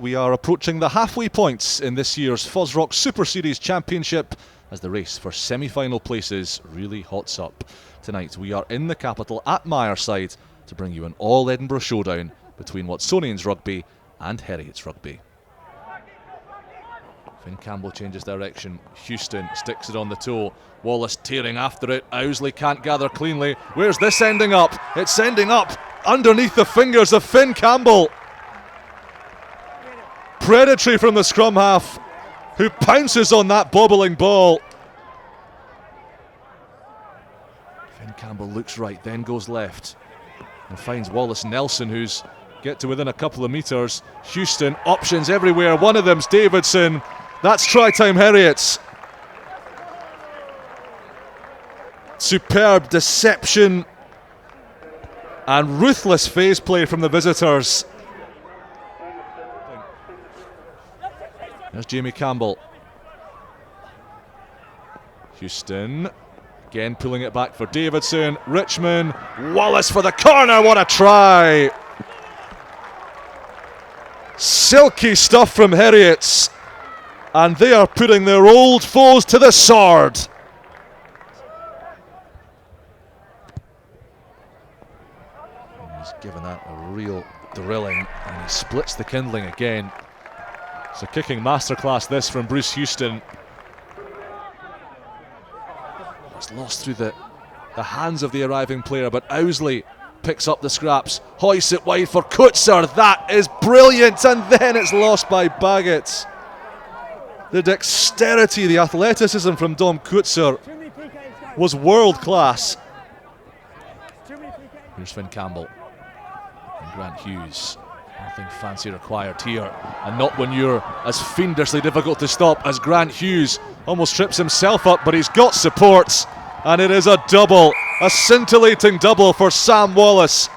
We are approaching the halfway points in this year's FOSROC Super Series Championship as the race for semi-final places really hots up. Tonight we are in the capital at Myerside to bring you an all Edinburgh showdown between Watsonians Rugby and Heriots Rugby. Finn Campbell changes direction. Houston sticks it on the toe. Wallace tearing after it. Owsley can't gather cleanly. Where's this ending up? It's ending up underneath the fingers of Finn Campbell. Predatory from the scrum half, who pounces on that bobbling ball. Finn Campbell looks right, then goes left and finds Wallace Nelson, who's get to within a couple of metres. Houston, options everywhere. One of them's Davidson. That's try time Heriots. Superb deception and ruthless phase play from the visitors. There's Jamie Campbell. Houston again pulling it back for Davidson. Richmond, Wallace for the corner. What a try! Silky stuff from Heriots, and they are putting their old foes to the sword. He's given that a real drilling, and he splits the kindling again. It's a kicking masterclass this from Bruce Houston. It's lost through the hands of the arriving player, but Owsley picks up the scraps, hoists it wide for Kutzer. That is brilliant, and then it's lost by Baggett. The dexterity, the athleticism from Dom Kutzer was world class. Here's Finn Campbell and Grant Hughes. Nothing fancy required here, and not when you're as fiendishly difficult to stop as Grant Hughes. Almost trips himself up, but he's got support, and it is a double, a scintillating double for Sam Wallace.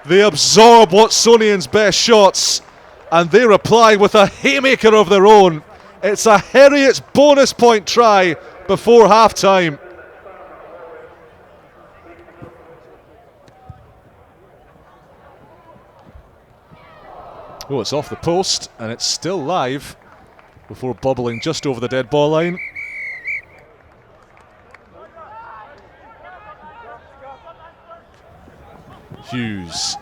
They absorb Watsonians' best shots, and they reply with a haymaker of their own. It's a Heriots bonus point try before half-time. Oh, it's off the post, and it's still live before bobbling just over the dead ball line. Hughes,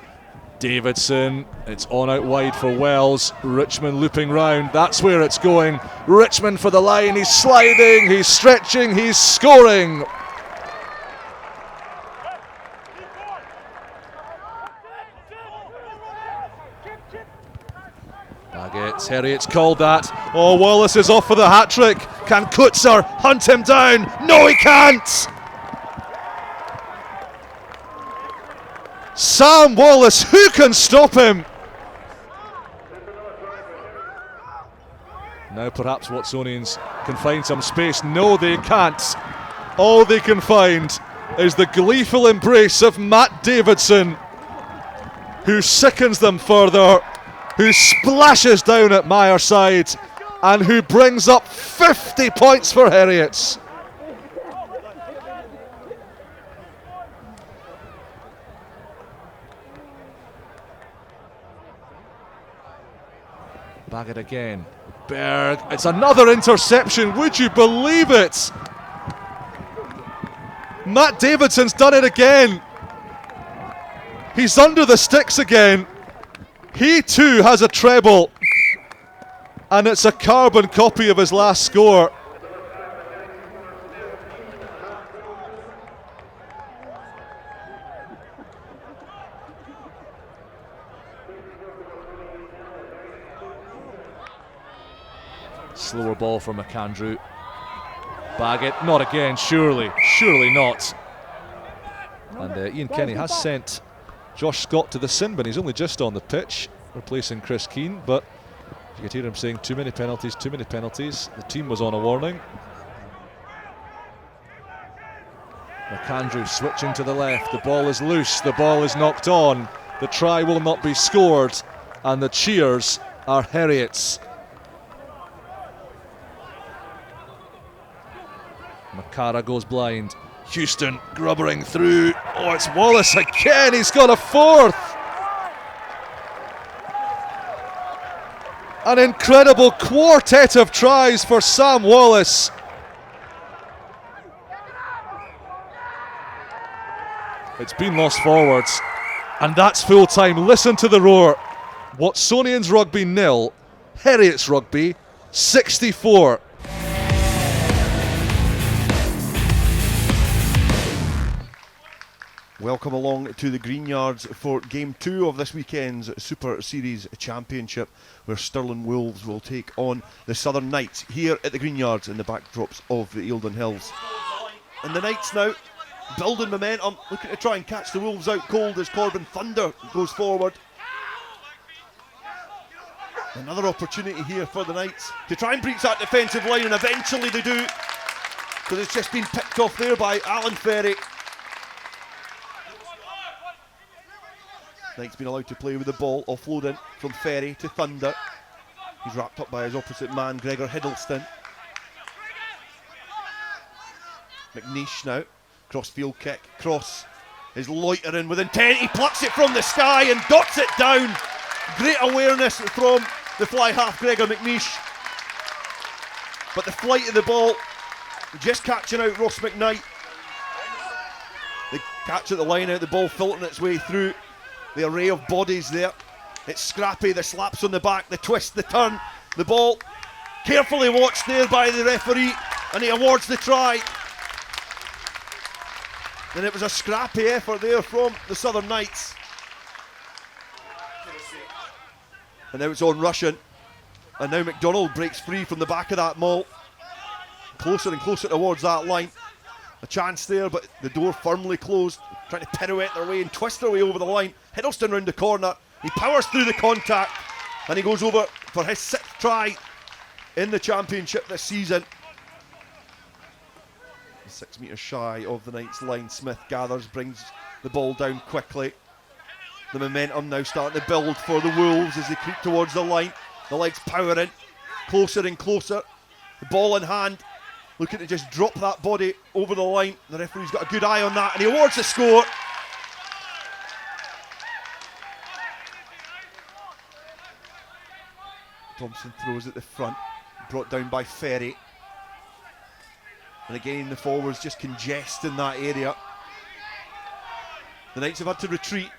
Davidson, it's on out wide for Wells. Richmond looping round, that's where it's going. Richmond for the line, he's sliding, he's stretching, he's scoring. Baggett, Heriots called that. Oh, Wallace is off for the hat-trick. Can Kutzer hunt him down? No, he can't! Sam Wallace, who can stop him? Now perhaps Watsonians can find some space. No, they can't. All they can find is the gleeful embrace of Matt Davidson, who sickens them further, who splashes down at Myerside, and who brings up 50 points for Heriots. Baggett again. Berg, it's another interception, would you believe it? Matt Davidson's done it again. He's under the sticks again. He too has a treble, and it's a carbon copy of his last score. Slower ball for McAndrew. Baggett, not again, surely not. And Ian Kenny has sent Josh Scott to the sin bin. He's only just on the pitch, replacing Chris Keane, but you could hear him saying too many penalties, too many penalties. The team was on a warning. McAndrew switching to the left. The ball is loose, the ball is knocked on. The try will not be scored, and the cheers are Heriots. Makara goes blind. Houston grubbering through. Oh, it's Wallace again. He's got a fourth. An incredible quartet of tries for Sam Wallace. It's been lost forwards, and that's full time. Listen to the roar. Watsonians Rugby 0, Heriots Rugby 64. Welcome along to the Green Yards for Game 2 of this weekend's Super Series Championship, where Stirling Wolves will take on the Southern Knights here at the Green Yards in the backdrops of the Eildon Hills. And the Knights now building momentum, looking to try and catch the Wolves out cold as Corbin Thunder goes forward. Another opportunity here for the Knights to try and breach that defensive line, and eventually they do, because it's just been picked off there by Alan Ferry. Knights been allowed to play with the ball, offloading from Ferry to Thunder. He's wrapped up by his opposite man, Gregor Hiddleston. McNeish now, cross-field kick, cross is loitering with intent, he plucks it from the sky and dots it down. Great awareness from the fly half, Gregor McNeish. But the flight of the ball, just catching out Ross McKnight. The catch at the line out, the ball filtering its way through the array of bodies there. It's scrappy, the slaps on the back, the twist, the turn, the ball carefully watched there by the referee, and he awards the try. And it was a scrappy effort there from the Southern Knights. And now it's on Russian, and now McDonald breaks free from the back of that maul, closer and closer towards that line. A chance there, but the door firmly closed, trying to pirouette their way and twist their way over the line. Hiddleston round the corner, he powers through the contact, and he goes over for his 6th try in the championship this season. 6 metres shy of the Knights line, Smith gathers, brings the ball down quickly. The momentum now starting to build for the Wolves as they creep towards the line. The legs powering, closer and closer. The ball in hand, looking to just drop that body over the line. The referee's got a good eye on that, and he awards the score. Thompson throws at the front, brought down by Ferry. And again, the forwards just congest in that area. The Knights have had to retreat,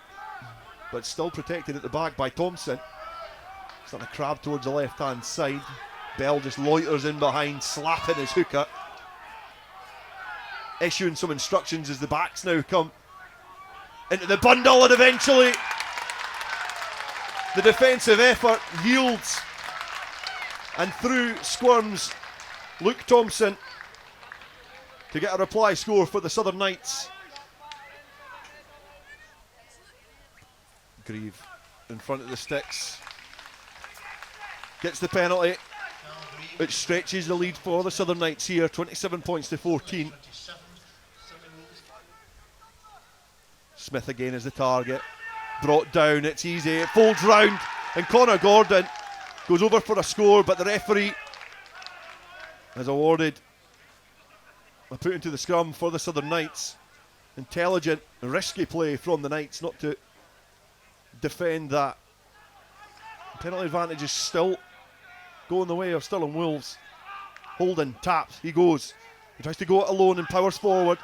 but still protected at the back by Thompson. Starting to crab towards the left-hand side. Bell just loiters in behind, slapping his hooker. Issuing some instructions as the backs now come into the bundle, and eventually the defensive effort yields, and through squirms Luke Thompson to get a reply score for the Southern Knights. Grieve in front of the sticks, gets the penalty, which stretches the lead for the Southern Knights here, 27 points to 14. Smith again is the target, brought down, it's easy, it folds round, and Connor Gordon goes over for a score, but the referee has awarded a put into the scrum for the Southern Knights. Intelligent, risky play from the Knights not to defend that. Penalty advantage is still going the way of Stirling Wolves. Holden taps, he goes, he tries to go it alone and powers forward.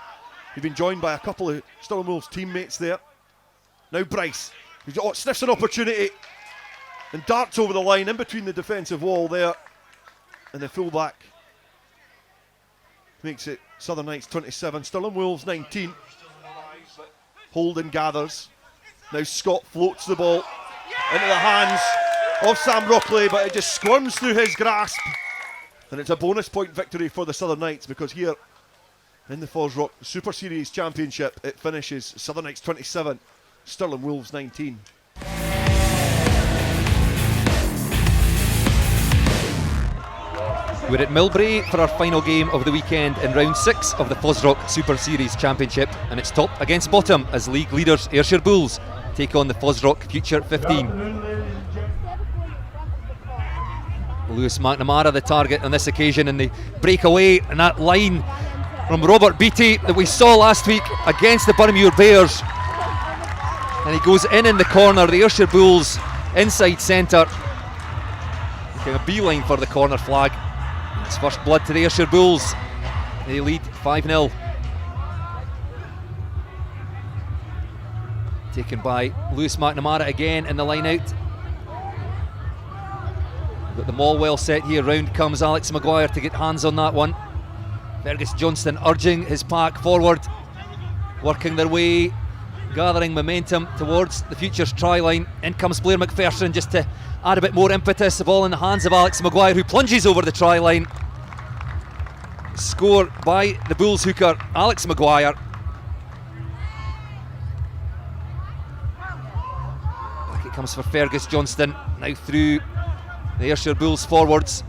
He's been joined by a couple of Stirling Wolves teammates there. Now Bryce, he's got, sniffs an opportunity and darts over the line in between the defensive wall there, and the fullback makes it Southern Knights 27, Stirling Wolves 19. Holden gathers. Now Scott floats the ball into the hands of Sam Rockley, but it just squirms through his grasp. And it's a bonus point victory for the Southern Knights, because here in the FOSROC Super Series Championship it finishes Southern Knights 27, Stirling Wolves 19. We're at Millbrae for our final game of the weekend in round 6 of the FOSROC Super Series Championship, and it's top against bottom as league leaders Ayrshire Bulls take on the FOSROC Future 15. Lewis McNamara the target on this occasion, and they break away, and that line from Robert Beattie that we saw last week against the Boroughmuir Bears, and he goes in the corner, the Ayrshire Bulls inside centre. making a beeline for the corner flag. It's first blood to the Ayrshire Bulls. They lead 5-0. Taken by Lewis McNamara again in the line out. Got the maul well set here. Round comes Alex Maguire to get hands on that one. Fergus Johnston urging his pack forward, working their way, gathering momentum towards the Futures try line. In comes Blair McPherson just to add a bit more impetus. The ball in the hands of Alex Maguire, who plunges over the try line. Score by the Bulls hooker Alex Maguire. Back it comes for Fergus Johnston, now through the Ayrshire Bulls forwards.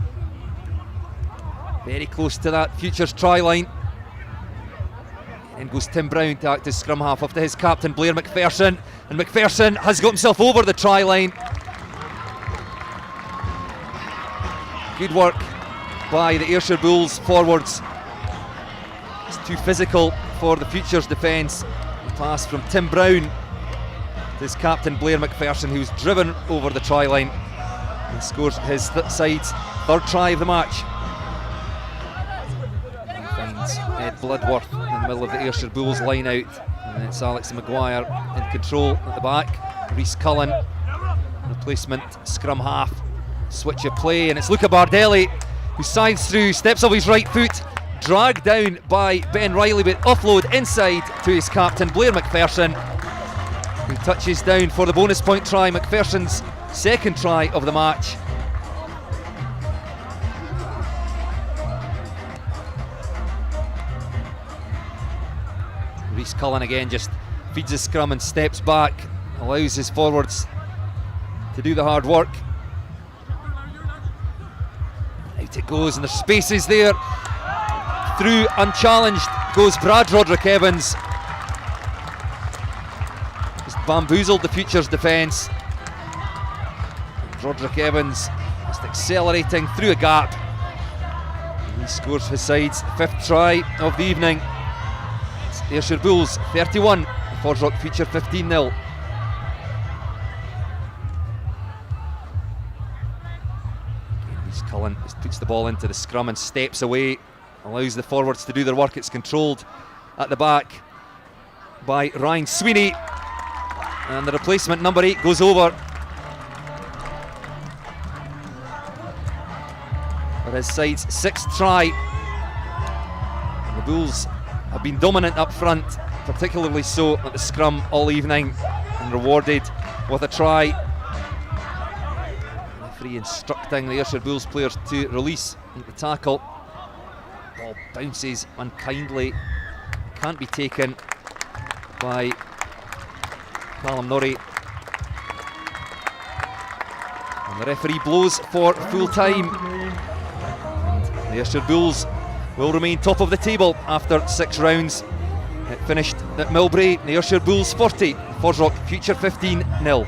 Very close to that Futures try line. In goes Tim Brown to act as scrum half, up to his captain Blair McPherson, and McPherson has got himself over the try line. Good work by the Ayrshire Bulls forwards. It's too physical for the Futures defence. The pass from Tim Brown to his captain Blair McPherson, who's driven over the try line and scores his side's third try of the match. He finds Ed Bloodworth in the middle of the Ayrshire Bulls line out, and it's Alex Maguire in control at the back. Rhys Cullen, replacement scrum half. Switch of play, and it's Luca Bardelli who sides through, steps off his right foot, dragged down by Ben Riley, but offload inside to his captain Blair McPherson, who touches down for the bonus point try, McPherson's second try of the match. Rhys Cullen again just feeds his scrum and steps back, allows his forwards to do the hard work. Out it goes, and there's spaces there. Through unchallenged goes Brad Roderick Evans. Just bamboozled the Futures defence. Roderick Evans just accelerating through a gap. And he scores his side's fifth try of the evening. It's Ayrshire Bulls 31, FOSROC Future 15-0. Cullen just puts the ball into the scrum and steps away, allows the forwards to do their work. It's controlled at the back by Ryan Sweeney, and the replacement number 8 goes over for his side's sixth try. And the Bulls have been dominant up front, particularly so at the scrum all evening, and rewarded with a try. Instructing the Ayrshire Bulls players to release the tackle. Ball bounces unkindly, can't be taken by Callum Norrie, and the referee blows for full time. And the Ayrshire Bulls will remain top of the table after 6 rounds. It finished at Millbrae, the Ayrshire Bulls 40, FOSROC Future 15-0.